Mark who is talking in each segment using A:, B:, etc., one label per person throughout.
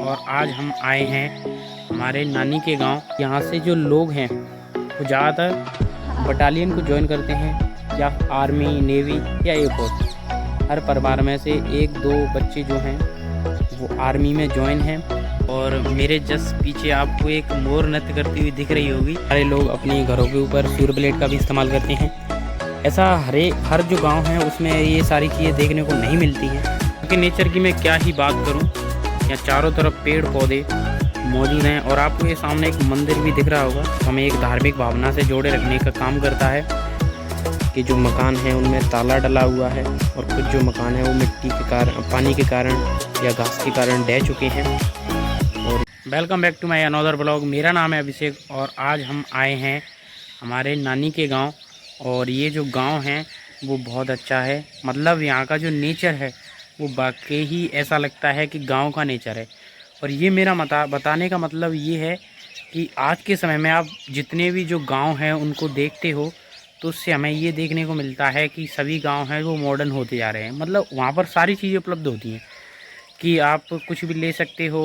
A: और आज हम आए हैं हमारे नानी के गांव। यहाँ से जो लोग हैं वो ज़्यादातर बटालियन को ज्वाइन करते हैं, या आर्मी, नेवी या एयरफोर्स। हर परिवार में से एक दो बच्चे जो हैं वो आर्मी में ज्वाइन हैं। और मेरे जस्ट पीछे आपको एक मोर नृत्य करती हुई दिख रही होगी। सारे लोग अपने घरों के ऊपर सूर्य प्लेट का भी इस्तेमाल करते हैं। ऐसा हर जो गांव है उसमें ये सारी चीज़ें देखने को नहीं मिलती हैं। क्योंकि नेचर की मैं क्या ही बात करूं, यहाँ चारों तरफ पेड़ पौधे मौजूद हैं। और आपको ये सामने एक मंदिर भी दिख रहा होगा, हमें एक धार्मिक भावना से जोड़े रखने का काम करता है। कि जो मकान है उनमें ताला डला हुआ है और कुछ जो मकान है वो मिट्टी के कारण, पानी के कारण या घास के कारण ढह चुके हैं। और welcome back to my another blog. मेरा नाम है अभिषेक और आज हम आए हैं हमारे नानी के गांव। और ये जो गांव है वो बहुत अच्छा है। मतलब यहाँ का जो नेचर है वो वाकई ही ऐसा लगता है कि गांव का नेचर है। और ये मेरा बताने का मतलब ये है कि आज के समय में आप जितने भी जो गांव हैं उनको देखते हो तो उससे हमें ये देखने को मिलता है कि सभी गांव हैं वो मॉडर्न होते जा रहे हैं। मतलब वहाँ पर सारी चीज़ें उपलब्ध होती हैं कि आप कुछ भी ले सकते हो।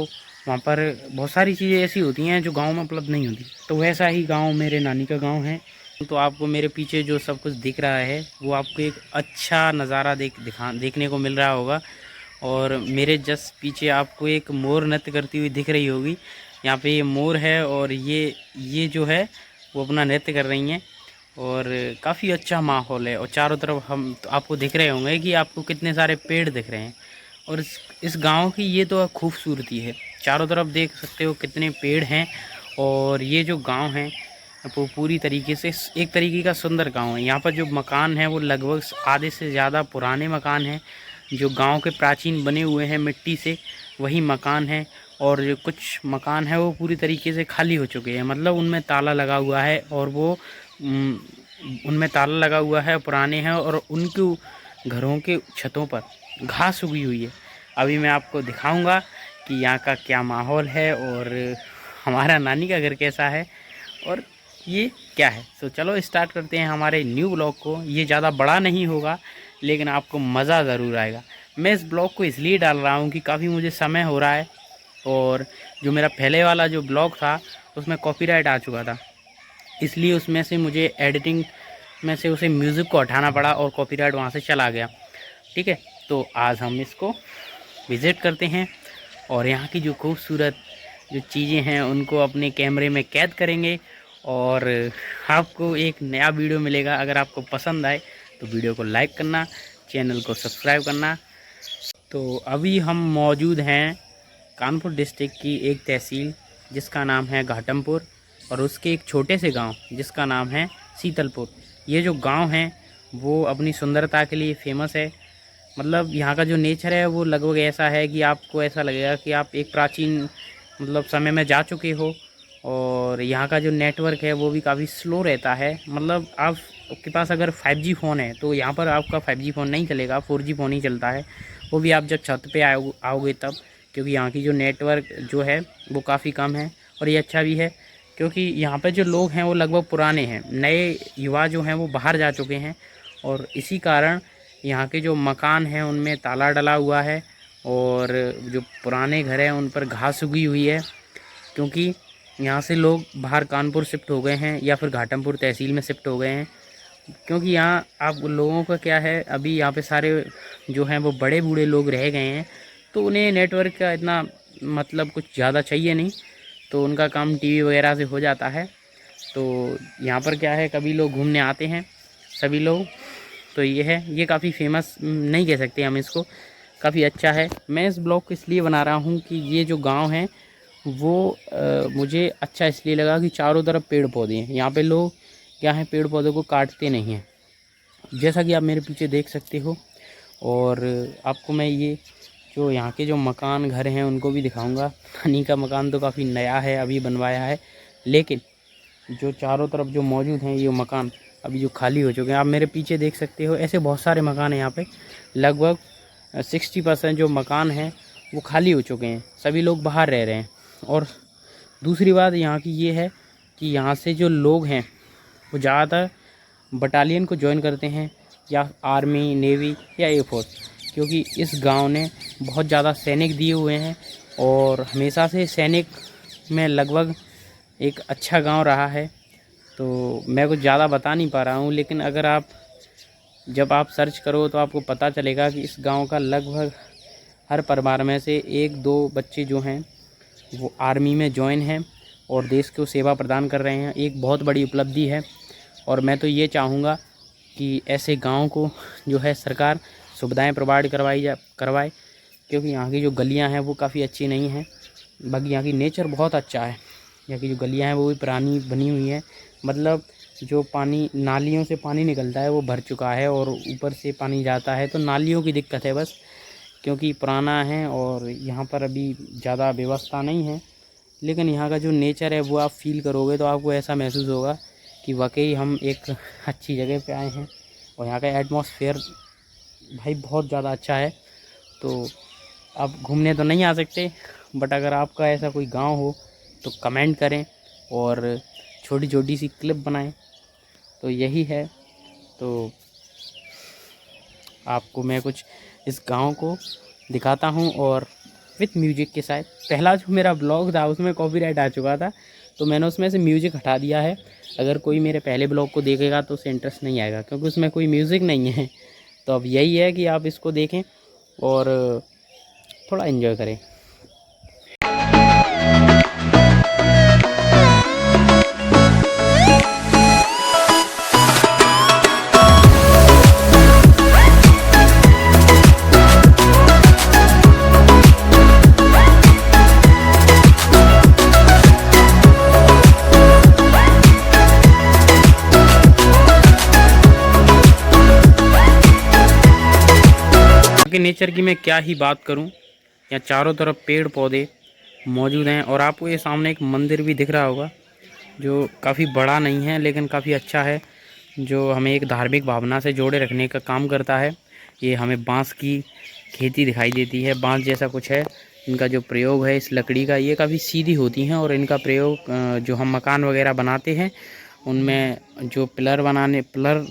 A: वहाँ पर बहुत सारी चीज़ें ऐसी होती हैं जो गांव में उपलब्ध नहीं होती। तो वैसा ही गांव मेरे नानी का गांव है। तो आपको मेरे पीछे जो सब कुछ दिख रहा है वो आपको एक अच्छा नज़ारा देखने को मिल रहा होगा। और मेरे जस्ट पीछे आपको एक मोर नृत्य करती हुई दिख रही होगी। यहाँ पे ये मोर है और ये जो है वो अपना नृत्य कर रही हैं। और काफ़ी अच्छा माहौल है। और चारों तरफ हम तो आपको दिख रहे होंगे कि आपको कितने सारे पेड़ दिख रहे हैं। और इस गांव की ये तो खूबसूरती है। चारों तरफ देख सकते हो कितने पेड़ हैं। और ये जो गांव है वो पूरी तरीके से एक तरीके का सुंदर गांव है। यहाँ पर जो मकान है वो लगभग आधे से ज़्यादा पुराने मकान हैं। जो गांव के प्राचीन बने हुए हैं मिट्टी से, वही मकान है। और जो कुछ मकान है वो पूरी तरीके से खाली हो चुके हैं। मतलब उनमें ताला लगा हुआ है और वो उनमें ताला लगा हुआ है, पुराने हैं। और उनके घरों के छतों पर घास उगी हुई है। अभी मैं आपको दिखाऊंगा कि यहाँ का क्या माहौल है और हमारा नानी का घर कैसा है और ये क्या है। तो चलो स्टार्ट करते हैं हमारे न्यू ब्लॉग को। ये ज़्यादा बड़ा नहीं होगा लेकिन आपको मज़ा ज़रूर आएगा। मैं इस ब्लॉग को इसलिए डाल रहा हूँ कि काफ़ी मुझे समय हो रहा है। और जो मेरा पहले वाला जो ब्लॉग था उसमें कॉपीराइट आ चुका था, इसलिए उसमें से मुझे एडिटिंग में से उसे म्यूज़िक को हटाना पड़ा और कॉपीराइट वहाँ से चला गया। ठीक है, तो आज हम इसको विज़िट करते हैं और यहाँ की जो खूबसूरत जो चीज़ें हैं उनको अपने कैमरे में कैद करेंगे। और आपको एक नया वीडियो मिलेगा। अगर आपको पसंद आए तो वीडियो को लाइक करना, चैनल को सब्सक्राइब करना। तो अभी हम मौजूद हैं कानपुर डिस्ट्रिक्ट की एक तहसील जिसका नाम है घाटमपुर, और उसके एक छोटे से गांव जिसका नाम है शीतलपुर। ये जो गांव है वो अपनी सुंदरता के लिए फेमस है। मतलब यहाँ का जो नेचर है वो लगभग ऐसा है कि आपको ऐसा लगेगा कि आप एक प्राचीन मतलब समय में जा चुके हो। और यहाँ का जो नेटवर्क है वो भी काफ़ी स्लो रहता है। मतलब आपके पास अगर 5G फ़ोन है तो यहाँ पर आपका 5G फ़ोन नहीं चलेगा, 4G फ़ोन ही चलता है। वो भी आप जब छत पे आओगे तब, क्योंकि यहाँ की जो नेटवर्क जो है वो काफ़ी कम है। और ये अच्छा भी है क्योंकि यहाँ पर जो लोग हैं वो लगभग पुराने हैं, नए युवा जो हैं वो बाहर जा चुके हैं। और इसी कारण यहाँ के जो मकान हैं उनमें ताला डला हुआ है और जो पुराने घर हैं उन पर घास उगी हुई है। क्योंकि यहाँ से लोग बाहर कानपुर शिफ्ट हो गए हैं या फिर घाटमपुर तहसील में शिफ्ट हो गए हैं। क्योंकि यहाँ आप लोगों का क्या है, अभी यहाँ पे सारे जो हैं वो बड़े बूढ़े लोग रह गए हैं। तो उन्हें नेटवर्क का इतना मतलब कुछ ज़्यादा चाहिए नहीं, तो उनका काम टीवी वगैरह से हो जाता है। तो यहाँ पर क्या है, कभी लोग घूमने आते हैं सभी लोग। तो ये है, ये काफ़ी फेमस नहीं कह सकते हम इसको, काफ़ी अच्छा है। मैं इस ब्लॉग को इसलिए बना रहा हूँ कि ये जो गांव है वो मुझे अच्छा इसलिए लगा कि चारों तरफ पेड़ पौधे हैं। यहाँ पे लोग क्या है, पेड़ पौधों को काटते नहीं हैं, जैसा कि आप मेरे पीछे देख सकते हो। और आपको मैं ये जो यहाँ के जो मकान घर हैं उनको भी दिखाऊंगा। नानी का मकान तो काफ़ी नया है, अभी बनवाया है, लेकिन जो चारों तरफ जो मौजूद हैं ये मकान अभी जो खाली हो चुके हैं। आप मेरे पीछे देख सकते हो, ऐसे बहुत सारे मकान हैं यहाँ पे। लगभग 60% जो मकान हैं वो खाली हो चुके हैं, सभी लोग बाहर रह रहे हैं। और दूसरी बात यहाँ की ये है कि यहाँ से जो लोग हैं वो ज़्यादातर बटालियन को ज्वाइन करते हैं, या आर्मी, नेवी या एयरफोर्स। क्योंकि इस गांव ने बहुत ज़्यादा सैनिक दिए हुए हैं और हमेशा से सैनिक में लगभग एक अच्छा गांव रहा है। तो मैं कुछ ज़्यादा बता नहीं पा रहा हूँ, लेकिन अगर जब आप सर्च करो तो आपको पता चलेगा कि इस गांव का लगभग हर परिवार में से 1-2 बच्चे जो हैं वो आर्मी में ज्वाइन हैं और देश को सेवा प्रदान कर रहे हैं। एक बहुत बड़ी उपलब्धि है और मैं तो ये चाहूँगा कि ऐसे गांव को जो है सरकार सुविधाएं प्रोवाइड करवाए, क्योंकि यहाँ की जो गलियाँ हैं वो काफ़ी अच्छी नहीं हैं। बाकी यहाँ की नेचर बहुत अच्छा है। यहाँ की जो गलियाँ हैं वो भी पुरानी बनी हुई हैं, मतलब जो पानी नालियों से पानी निकलता है वो भर चुका है और ऊपर से पानी जाता है, तो नालियों की दिक्कत है बस, क्योंकि पुराना है और यहाँ पर अभी ज़्यादा व्यवस्था नहीं है। लेकिन यहाँ का जो नेचर है वो आप फील करोगे तो आपको ऐसा महसूस होगा कि वाकई हम एक अच्छी जगह पे आए हैं। और यहाँ का एटमॉस्फेयर भाई बहुत ज़्यादा अच्छा है। तो आप घूमने तो नहीं आ सकते, बट अगर आपका ऐसा कोई गांव हो तो कमेंट करें और छोटी छोटी सी क्लिप बनाएं। तो यही है। तो आपको मैं कुछ इस गांव को दिखाता हूं और विथ म्यूजिक के साथ। पहला जो मेरा ब्लॉग था उसमें कॉपीराइट आ चुका था, तो मैंने उसमें से म्यूजिक हटा दिया है। अगर कोई मेरे पहले ब्लॉग को देखेगा तो उसे इंटरेस्ट नहीं आएगा, क्योंकि उसमें कोई म्यूज़िक नहीं है। तो अब यही है कि आप इसको देखें और थोड़ा एंजॉय करें। के नेचर की मैं क्या ही बात करूं। यहाँ चारों तरफ पेड़ पौधे मौजूद हैं और आपको ये सामने एक मंदिर भी दिख रहा होगा, जो काफ़ी बड़ा नहीं है लेकिन काफ़ी अच्छा है, जो हमें एक धार्मिक भावना से जोड़े रखने का काम करता है। ये हमें बांस की खेती दिखाई देती है, बांस जैसा कुछ है। इनका जो प्रयोग है इस लकड़ी का, ये काफ़ी सीधी होती हैं और इनका प्रयोग जो हम मकान वगैरह बनाते हैं उनमें जो पिलर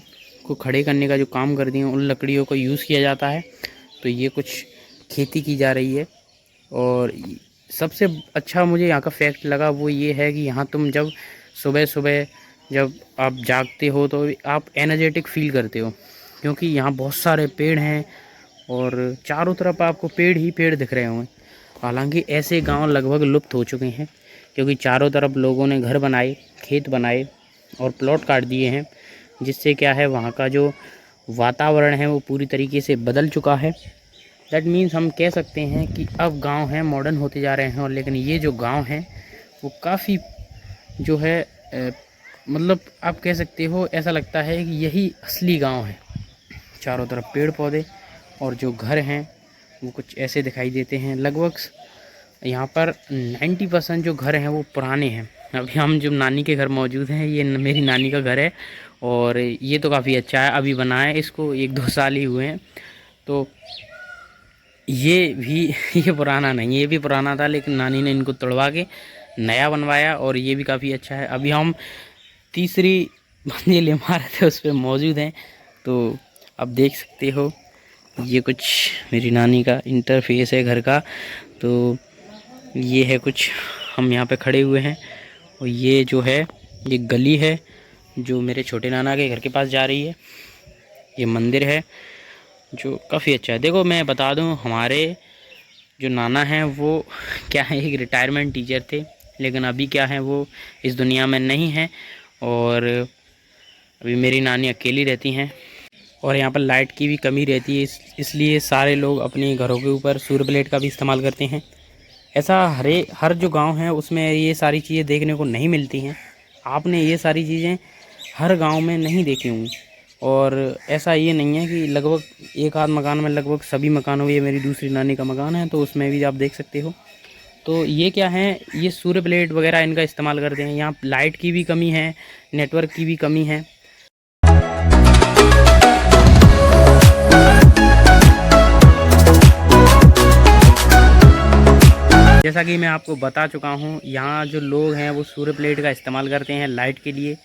A: को खड़े करने का जो काम करती हैं उन लकड़ियों को यूज़ किया जाता है। तो ये कुछ खेती की जा रही है। और सबसे अच्छा मुझे यहाँ का फैक्ट लगा वो ये है कि यहाँ तुम जब सुबह सुबह जब आप जागते हो तो आप एनर्जेटिक फील करते हो, क्योंकि यहाँ बहुत सारे पेड़ हैं और चारों तरफ आपको पेड़ ही पेड़ दिख रहे होंगे। हालांकि ऐसे गांव लगभग लुप्त हो चुके हैं, क्योंकि चारों तरफ लोगों ने घर बनाए, खेत बनाए और प्लॉट काट दिए हैं, जिससे क्या है वहाँ का जो वातावरण है वो पूरी तरीके से बदल चुका है। दैट मीन्स हम कह सकते हैं कि अब गांव हैं मॉडर्न होते जा रहे हैं, और लेकिन ये जो गांव हैं वो काफ़ी जो है मतलब आप कह सकते हो ऐसा लगता है कि यही असली गांव है। चारों तरफ पेड़ पौधे और जो घर हैं वो कुछ ऐसे दिखाई देते हैं। लगभग यहाँ पर 90% जो घर हैं वो पुराने हैं। अभी हम जो नानी के घर मौजूद हैं, ये मेरी नानी का घर है और ये तो काफ़ी अच्छा है, अभी बना है, इसको 1-2 साल ही हुए हैं। तो ये भी ये पुराना नहीं, ये भी पुराना था, लेकिन नानी ने इनको तोड़वा के नया बनवाया और ये भी काफ़ी अच्छा है। अभी हम तीसरी मंजिल इमारत है उस पर मौजूद हैं। तो अब देख सकते हो ये कुछ मेरी नानी का इंटरफेस है घर का। तो ये है कुछ, हम यहाँ पे खड़े हुए हैं और ये जो है ये गली है जो मेरे छोटे नाना के घर के पास जा रही है। ये मंदिर है जो काफ़ी अच्छा है। देखो मैं बता दूं, हमारे जो नाना हैं वो क्या है, एक रिटायरमेंट टीचर थे, लेकिन अभी क्या है वो इस दुनिया में नहीं हैं और अभी मेरी नानी अकेली रहती हैं। और यहाँ पर लाइट की भी कमी रहती है, इसलिए सारे लोग अपने घरों के ऊपर सूर्य प्लेट का भी इस्तेमाल करते हैं। ऐसा हर जो गांव है उसमें ये सारी चीज़ें देखने को नहीं मिलती हैं। आपने ये सारी चीज़ें हर गांव में नहीं देखी होंगी। और ऐसा ये नहीं है कि लगभग एक आध मकान में, लगभग सभी मकानों में, ये मेरी दूसरी नानी का मकान है तो उसमें भी आप देख सकते हो। तो ये क्या है, ये सूर्य प्लेट वगैरह इनका इस्तेमाल करते हैं। यहाँ लाइट की भी कमी है, नेटवर्क की भी कमी है। जैसा कि मैं आपको बता चुका हूँ, यहाँ जो लोग हैं वो सूर्य प्लेट का इस्तेमाल करते हैं लाइट के लिए।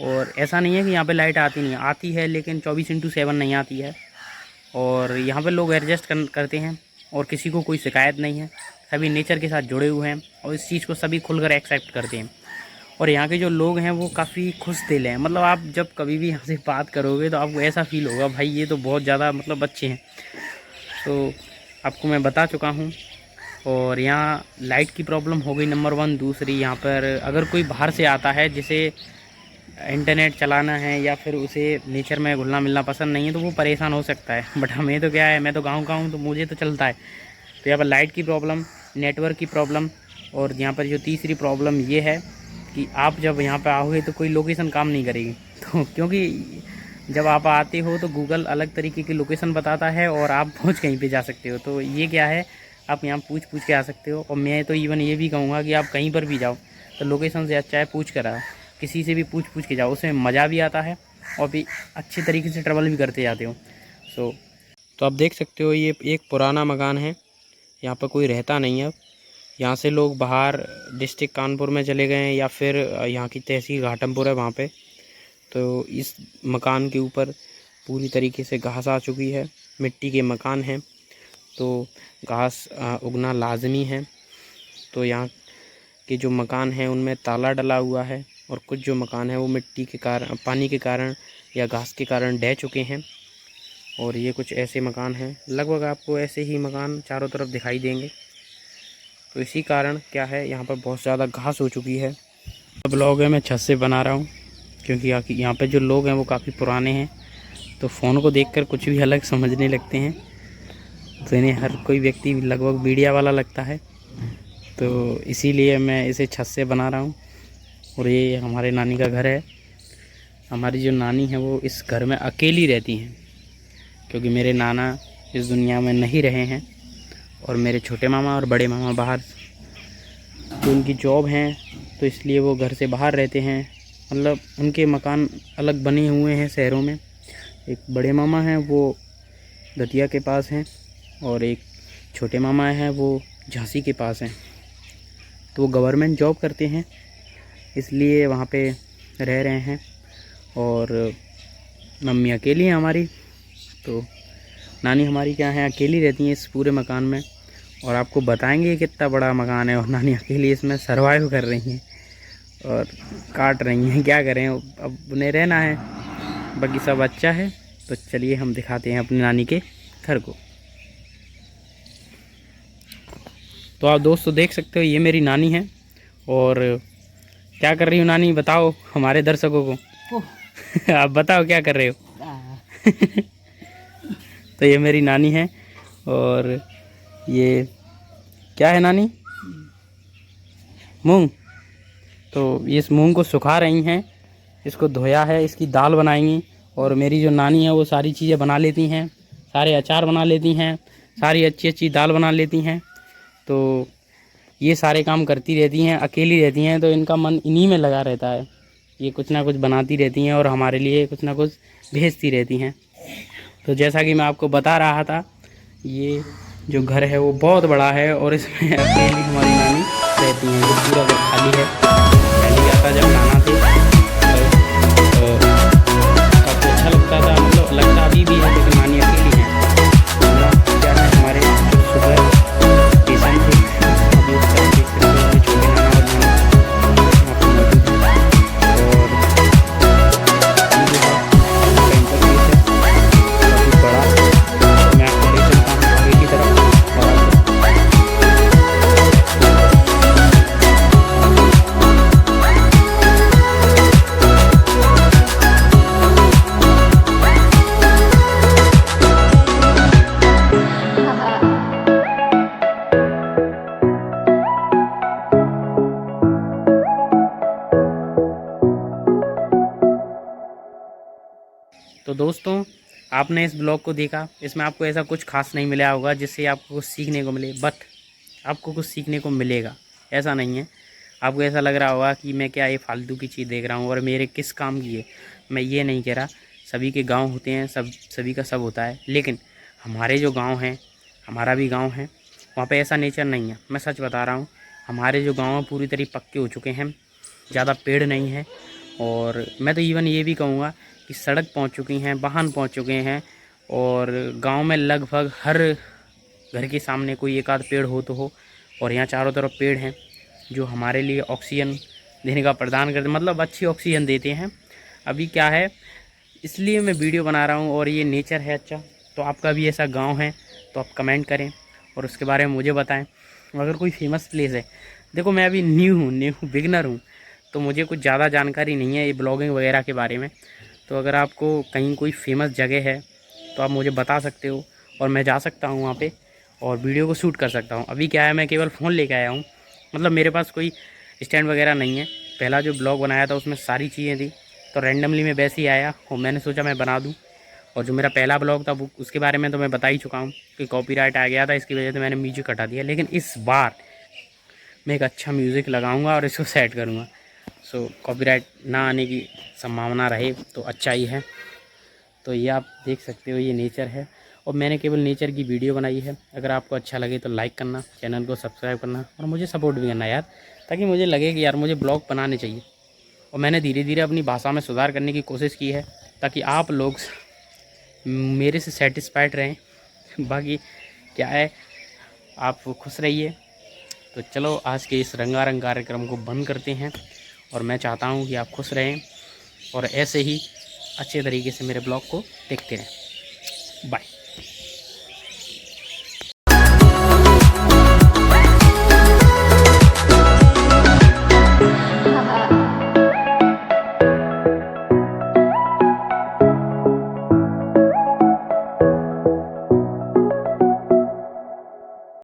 A: और ऐसा नहीं है कि यहाँ पे लाइट आती नहीं, आती है, लेकिन 24/7 नहीं आती है। और यहाँ पे लोग एडजस्ट करते हैं और किसी को कोई शिकायत नहीं है। सभी नेचर के साथ जुड़े हुए हैं और इस चीज़ को सभी खुलकर एक्सेप्ट करते हैं। और यहाँ के जो लोग हैं वो काफ़ी खुश दिल हैं, मतलब आप जब कभी भी यहाँ से बात करोगे तो आपको ऐसा फील होगा भाई ये तो बहुत ज़्यादा मतलब अच्छे हैं। तो आपको मैं बता चुका हूँ। और यहाँ लाइट की प्रॉब्लम हो गई नंबर 1। दूसरी, यहाँ पर अगर कोई बाहर से आता है जिसे इंटरनेट चलाना है या फिर उसे नेचर में घुलना मिलना पसंद नहीं है तो वो परेशान हो सकता है। बट हमें तो क्या है, मैं तो गाँव का हूँ तो मुझे तो चलता है। तो यहाँ पर लाइट की प्रॉब्लम, नेटवर्क की प्रॉब्लम, और यहाँ पर जो तीसरी प्रॉब्लम ये है कि आप जब यहाँ पर आओगे तो कोई लोकेशन काम नहीं करेगी। तो क्योंकि जब आप आते हो तो गूगल अलग तरीके की लोकेशन बताता है और आप पहुँच कहीं पे जा सकते हो। तो ये क्या है, आप यहाँ पूछ के आ सकते हो। और मैं तो इवन ये भी कहूँगा कि आप कहीं पर भी जाओ तो लोकेशन से अच्छा है पूछ कर आओ, किसी से भी पूछ के जाओ, उसमें मज़ा भी आता है और भी अच्छे तरीके से ट्रैवल भी करते जाते हो। तो आप देख सकते हो ये एक पुराना मकान है, यहाँ पर कोई रहता नहीं है अब। यहाँ से लोग बाहर डिस्ट्रिक्ट कानपुर में चले गए हैं या फिर यहाँ की तहसील घाटमपुर है वहाँ पे। तो इस मकान के ऊपर पूरी तरीके से घास आ चुकी है, मिट्टी के मकान हैं तो घास उगना लाजमी है। तो यहाँ के जो मकान हैं उनमें ताला डला हुआ है और कुछ जो मकान है वो मिट्टी के कारण, पानी के कारण या घास के कारण ढह चुके हैं। और ये कुछ ऐसे मकान हैं, लगभग आपको ऐसे ही मकान चारों तरफ दिखाई देंगे। तो इसी कारण क्या है, यहाँ पर बहुत ज़्यादा घास हो चुकी है। ब्लॉग है मैं छत से बना रहा हूँ क्योंकि यहाँ पे जो लोग हैं वो काफ़ी पुराने हैं तो फ़ोन को देखकर कुछ भी अलग समझने लगते हैं। तो इन्हें हर कोई व्यक्ति लगभग मीडिया वाला लगता है, तो इसीलिए मैं इसे छत से बना रहा हूँ। और ये हमारे नानी का घर है। हमारी जो नानी है वो इस घर में अकेली रहती हैं क्योंकि मेरे नाना इस दुनिया में नहीं रहे हैं और मेरे छोटे मामा और बड़े मामा बाहर, तो उनकी जॉब हैं तो इसलिए वो घर से बाहर रहते हैं। मतलब उनके मकान अलग बने हुए हैं शहरों में। एक बड़े मामा हैं वो दतिया के पास हैं और एक छोटे मामा हैं वो झांसी के पास हैं। तो वो गवर्नमेंट जॉब करते हैं इसलिए वहाँ पे रह रहे हैं। और मम्मी अकेली हैं हमारी, तो नानी हमारी क्या है अकेली रहती हैं इस पूरे मकान में। और आपको बताएंगे कितना बड़ा मकान है और नानी अकेली इसमें सर्वाइव कर रही हैं और काट रही हैं। क्या करें, अब उन्हें रहना है, बाकी सब अच्छा है। तो चलिए हम दिखाते हैं अपनी नानी के घर को। तो आप दोस्तों देख सकते हो ये मेरी नानी है। और क्या कर रही हो नानी, बताओ हमारे दर्शकों को। आप बताओ क्या कर रहे हो। तो ये मेरी नानी है और ये क्या है नानी, मूंग। तो इस मूंग को सुखा रही हैं, इसको धोया है, इसकी दाल बनाएंगी। और मेरी जो नानी है वो सारी चीज़ें बना लेती हैं, सारे अचार बना लेती हैं, सारी अच्छी दाल बना लेती हैं। तो ये सारे काम करती रहती हैं, अकेली रहती हैं तो इनका मन इन्हीं में लगा रहता है। ये कुछ ना कुछ बनाती रहती हैं और हमारे लिए कुछ ना कुछ भेजती रहती हैं। तो जैसा कि मैं आपको बता रहा था, ये जो घर है वो बहुत बड़ा है और इसमें अकेली हमारी नानी रहती हैं। जो पूरा घर खाली है, पहले आता जब नाना थे तो काफ़ी अच्छा लगता था, मतलब लगता अभी भी है, लेकिन नानी अकेली है। क्या है हमारे सुबह पेशेंट थे, अभी उसका देख सकते हो छोटे नाना और नानी यहाँ पर मौजूद हैं। और उनके साथ इंटरफेस है काफ़ी बड़ा। मैं आपको ले चलता हूँ आगे की तरफ और तो दोस्तों आपने इस ब्लॉग को देखा, इसमें आपको ऐसा कुछ खास नहीं मिला होगा जिससे आपको कुछ सीखने को मिले, बट आपको कुछ सीखने को मिलेगा, ऐसा नहीं है। आपको ऐसा लग रहा होगा कि मैं क्या ये फालतू की चीज़ देख रहा हूँ और मेरे किस काम की है। मैं ये नहीं कह रहा, सभी के गांव होते हैं, सभी का सब होता है, लेकिन हमारे जो गांव हैं, हमारा भी गांव है, वहाँ पे ऐसा नेचर नहीं है। मैं सच बता रहा हूँ, हमारे जो गाँव पूरी तरह पक्के हो चुके हैं, ज़्यादा पेड़ नहीं है। और मैं तो इवन ये भी कहूँगा कि सड़क पहुंच चुकी हैं, वाहन पहुंच चुके हैं और गांव में लगभग हर घर के सामने कोई एक आध पेड़ हो तो हो। और यहाँ चारों तरफ पेड़ हैं जो हमारे लिए ऑक्सीजन देने का प्रदान करते, मतलब अच्छी ऑक्सीजन देते हैं। अभी क्या है, इसलिए मैं वीडियो बना रहा हूँ और ये नेचर है अच्छा। तो आपका भी ऐसा गांव है तो आप कमेंट करें और उसके बारे में मुझे बताएं। अगर कोई फेमस प्लेस है, देखो मैं अभी न्यू बिगनर हूँ तो मुझे कुछ ज़्यादा जानकारी नहीं है ये ब्लॉगिंग वगैरह के बारे में। तो अगर आपको कहीं कोई फेमस जगह है तो आप मुझे बता सकते हो और मैं जा सकता हूँ वहाँ पे और वीडियो को शूट कर सकता हूँ। अभी क्या है, मैं केवल फ़ोन लेके आया हूँ, मतलब मेरे पास कोई स्टैंड वगैरह नहीं है। पहला जो ब्लॉग बनाया था उसमें सारी चीज़ें थी, तो रैंडमली मैं वैसे ही आया और मैंने सोचा मैं बना दूँ। और जो मेरा पहला ब्लॉग था वो उसके बारे में तो मैं बता ही चुका हूँ कि कॉपीराइट आ गया था, इसकी वजह से मैंने म्यूजिक हटा दिया। लेकिन इस बार मैं एक अच्छा म्यूज़िक लगाऊंगा और इसको सेट करूँगा, सो कॉपीराइट ना आने की संभावना रहे तो अच्छा ही है। तो ये आप देख सकते हो, ये नेचर है और मैंने केवल नेचर की वीडियो बनाई है। अगर आपको अच्छा लगे तो लाइक करना, चैनल को सब्सक्राइब करना और मुझे सपोर्ट भी करना यार, ताकि मुझे लगे कि यार मुझे ब्लॉग बनाने चाहिए। और मैंने धीरे धीरे अपनी भाषा में सुधार करने की कोशिश की है ताकि आप लोग मेरे से सेटिस्फाइड रहें। बाकी क्या है, आप खुश रहिए। तो चलो आज के इस रंगारंग कार्यक्रम को बंद करते हैं और मैं चाहता हूँ कि आप खुश रहें और ऐसे ही अच्छे तरीके से मेरे ब्लॉग को देखते रहें। बाय।